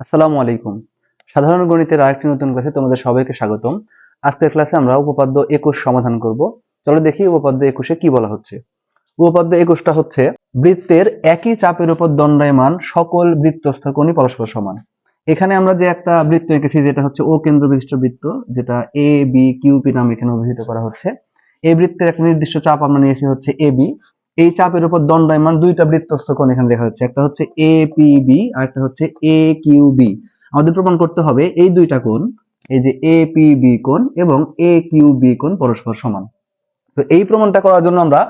আসসালামু আলাইকুম। সাধারণ গণিতের আরেকটি নতুন ক্লাসে তোমাদের সবাইকে স্বাগতম। আজকের ক্লাসে আমরা উপপাদ্য 21 সমাধান করব। চলো দেখি উপপাদ্য 21-এ কি বলা হচ্ছে। উপপাদ্য 21টা হচ্ছে বৃত্তের একই চাপের উপর দণ্ডায়মান সকল বৃত্তস্থ কোণই পরস্পর সমান। এখানে আমরা যে একটা বৃত্ত এঁকেছি যেটা হচ্ছে ও কেন্দ্র বিশিষ্ট বৃত্ত, যেটা এ বি কিউ পি নামে এখানে অভিহিত করা হচ্ছে। এই বৃত্তের একটা নির্দিষ্ট চাপ আমরা নিয়েছি হচ্ছে এ বি। এই চাপের উপর দণ্ডায়মান দুইটা বৃত্তস্থ কোণ এখানে দেখা যাচ্ছে, একটা হচ্ছে এ পি বি আর একটা হচ্ছে এ কিউ বি। আমাদের প্রমাণ করতে হবে এই দুইটা কোণ, এই যে এ পি বি কোণ এবং এ কিউ বি কোণ পরস্পর সমান। তো এই প্রমাণটা করার জন্য আমরা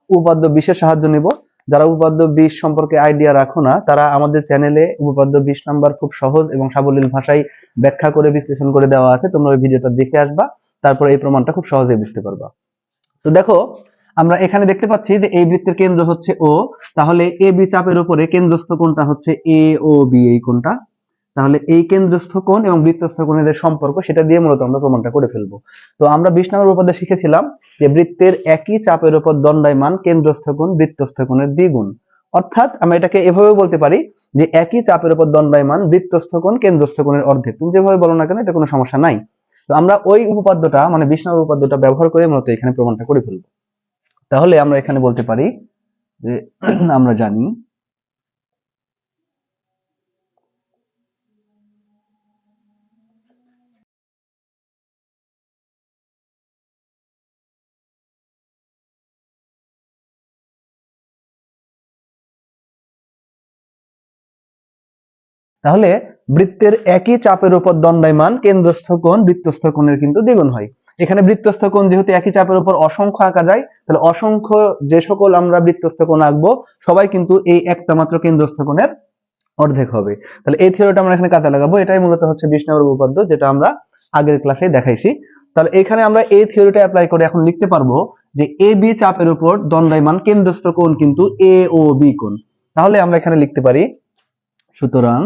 উপপাদ্য 20 এর সাহায্য নিব। যারা উপপাদ্য 20 সম্পর্কে আইডিয়া রাখো না তারা আমাদের চ্যানেলে উপপাদ্য 20 নাম্বার খুব সহজ এবং সাবলীল ভাষায় ব্যাখ্যা করে বিশ্লেষণ করে দেওয়া আছে, তোমরা ওই ভিডিওটা দেখে আসবা, তারপর এই প্রমাণটা খুব সহজেই বুঝতে পারবা। তো দেখো, আমরা এখানে দেখতে পাচ্ছি যে এই বৃত্তের কেন্দ্র হচ্ছে ও, তাহলে এ বি চাপের উপরে কেন্দ্রস্থ কোণটা হচ্ছে এ ও বি, এই কোণটা। তাহলে এই কেন্দ্রস্থ কোণ এবং বৃত্তস্থ কোণের যে সম্পর্ক সেটা দিয়ে মূলত আমরা প্রমাণটা করে ফেলবো। তো আমরা 20 নম্বর উপপাদ্যে শিখেছিলাম যে বৃত্তের একই চাপের উপর দণ্ডায়মান কেন্দ্রস্থ কোণ বৃত্তস্থ কোণের দ্বিগুণ। অর্থাৎ আমরা এটাকে এভাবে বলতে পারি যে একই চাপের উপর দণ্ডায়মান বৃত্তস্থ কোণ কেন্দ্রস্থ কোণের অর্ধেক। তুমি যেভাবে বলো না কেন, এটা কোনো সমস্যা নাই। তো আমরা ওই উপপাদ্যটা মানে 20 নম্বর উপপাদ্যটা ব্যবহার করে মূলত এখানে প্রমাণটা করে ফেলবো। তাহলে আমরা এখানে বলতে পারি যে আমরা জানি তাহলে বৃত্তের একই চাপের উপর দণ্ডায়মান কেন্দ্রস্থ কোণ বৃত্তস্থ কোণের কিন্তু দ্বিগুণ হয়। এখানে বৃত্তস্থ কোণ যেহেতু একই চাপের উপর অসংখ্য আঁকা যায়, তাহলে অসংখ্য যে সকল আমরা বৃত্তস্থ কোণ আঁকবো সবাই কিন্তু এই একটা মাত্র কেন্দ্রস্থ কোণের অর্ধেক হবে। তাহলে এই থিওরিটা আমরা এখানে কাজে লাগাবো। এটাই মূলত হচ্ছে 20 নম্বর উপপাদ্য, যেটা আমরা আগের ক্লাসে দেখাইছি। তাহলে এখানে আমরা এই থিওরিটা অ্যাপ্লাই করে এখন লিখতে পারবো যে এ বি চাপের উপর দণ্ডায়মান কেন্দ্রস্থ কোণ কিন্তু এ ও বি কোণ। তাহলে আমরা এখানে লিখতে পারি, সুতরাং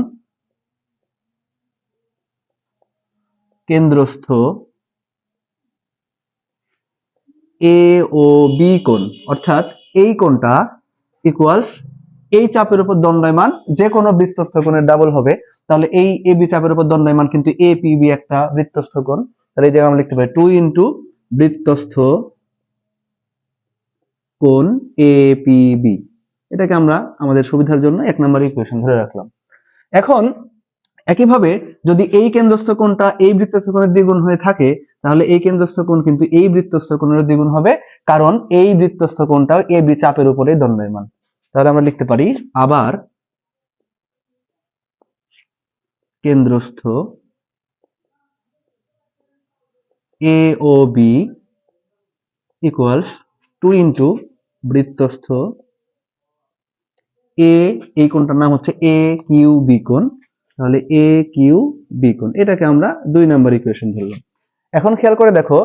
কেন্দ্রস্থ এ ও বি কোণ, অর্থাৎ এই কোণটা ইকুয়ালস এই চাপের উপর দণ্ডায়মান যে কোনো বৃত্তস্থ কোণের ডাবল হবে। তাহলে এই এ বি চাপের উপর দণ্ডায়মান কিন্তু এ পি বি একটা বৃত্তস্থ কোণ। তাহলে এই জায়গায় আমরা লিখতে পারি 2 ইন্টু বৃত্তস্থ কোণ এ পি বি। এটাকে আমরা আমাদের সুবিধার জন্য 1 নম্বর ইকুয়েশন ধরে রাখলাম। এখন একইভাবে যদি এই কেন্দ্রস্থ কোণটা এই বৃত্তস্থ কোণের দ্বিগুণ হয়ে থাকে, তাহলে এই কেন্দ্রস্থ কোণ কিন্তু এই বৃত্তস্থ কোণের দ্বিগুণ হবে, কারণ এই বৃত্তস্থ কোণটাও এ বি চাপের উপরে দণ্ডায়মান। তাহলে আমরা লিখতে পারি আবার কেন্দ্রস্থ এ ও বি ইকুয়ালস 2 ইন্টু বৃত্তস্থ এ, এই কোণটার নাম হচ্ছে এ কিউ বি কোণ। তাহলে এ কিউ বি কোণ, এটাকে আমরা 2 নম্বর ইকুয়েশন ধরলাম। এখন খেয়াল করে দেখো,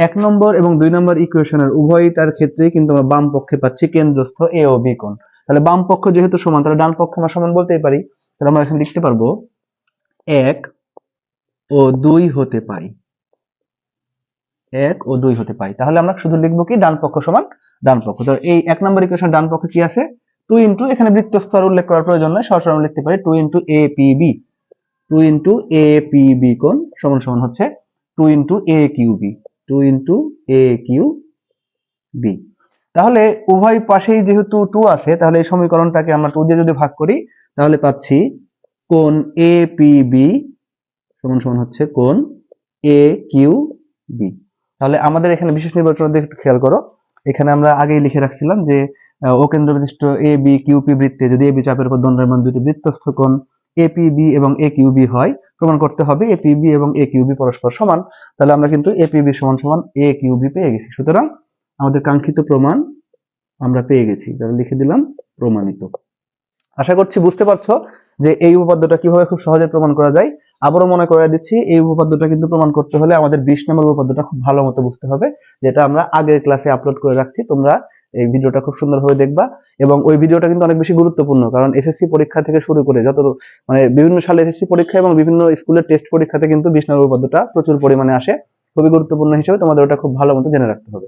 1 নম্বর এবং 2 নম্বর ইকুয়েশনের উভয়টার ক্ষেত্রেই কিন্তু আমরা বাম পক্ষে পাচ্ছি কেন্দ্রস্থ এ ও বি কোণ। তাহলে বাম পক্ষ যেহেতু সমান, তাহলে ডান পক্ষ আমরা সমান বলতেই পারি। তাহলে আমরা এখানে লিখতে পারবো 1 ও 2 হতে পাই, 1 ও 2 হতে পাই। তাহলে আমরা শুধু লিখবো কি ডান পক্ষ সমান ডান পক্ষ। তো এই 1 নম্বর ইকুয়েশন ডান পক্ষে কি আছে, 2 ইন্টু, এখানে বৃত্তস্থ আর উল্লেখ করার প্রয়োজন নয়, সরাসরি আমরা লিখতে পারি 2 into A P B. 2 into A P B কোণ সমান সমান হচ্ছে 2 into A Q B, 2 into A Q B. তাহলে উভয় পাশেই যেহেতু 2 আছে, তাহলে এই সমীকরণটাকে আমরা 2 দিয়ে যদি ভাগ করি, তাহলে পাচ্ছি কোণ এ পি বি সমান সমান হচ্ছে কোণ এ কিউ বি। তাহলে আমাদের এখানে বিশেষ নির্বাচনের দিকে একটু খেয়াল করো। এখানে আমরা আগেই লিখে রাখছিলাম যে ও কেন্দ্র বিশিষ্ট এ বি কিউ পি বৃত্তে যদি এ বি চাপের উপর দণ্ডায়মান দুটি বৃত্তস্থ কোণ এ পি বি এবং এ কিউ বি হয়, প্রমাণ করতে হবে এ পি বি এবং এ কিউ বি পরস্পর সমান। তাহলে আমরা কিন্তু এ পি বি সমান সমান এ কিউ বি পেয়ে গেছি। সুতরাং আমাদের কাঙ্ক্ষিত প্রমাণ আমরা পেয়ে গেছি। তাহলে লিখে দিলাম প্রমাণিত। আশা করছি বুঝতে পারছো যে এই উপপাদ্যটা কিভাবে খুব সহজে প্রমাণ করা যায়। আবারও মনে করিয়ে দিচ্ছি, এই উপপাদ্যটা কিন্তু প্রমাণ করতে হলে আমাদের 20 নম্বর উপপাদ্যটা খুব ভালো মতো বুঝতে হবে, যেটা আমরা আগের ক্লাসে আপলোড করে রাখছি। তোমরা এই ভিডিওটা খুব সুন্দরভাবে দেখবা, এবং ওই ভিডিওটা কিন্তু অনেক বেশি গুরুত্বপূর্ণ, কারণ এসএসসি পরীক্ষা থেকে শুরু করে যত মানে বিভিন্ন সালে এসএসসি পরীক্ষা এবং বিভিন্ন স্কুলের টেস্ট পরীক্ষাতে কিন্তু 20 নম্বর উপপাদ্যটা প্রচুর পরিমাণে আসে। খুবই গুরুত্বপূর্ণ হিসেবে তোমাদের ওটা খুব ভালো মতো জেনে রাখতে হবে।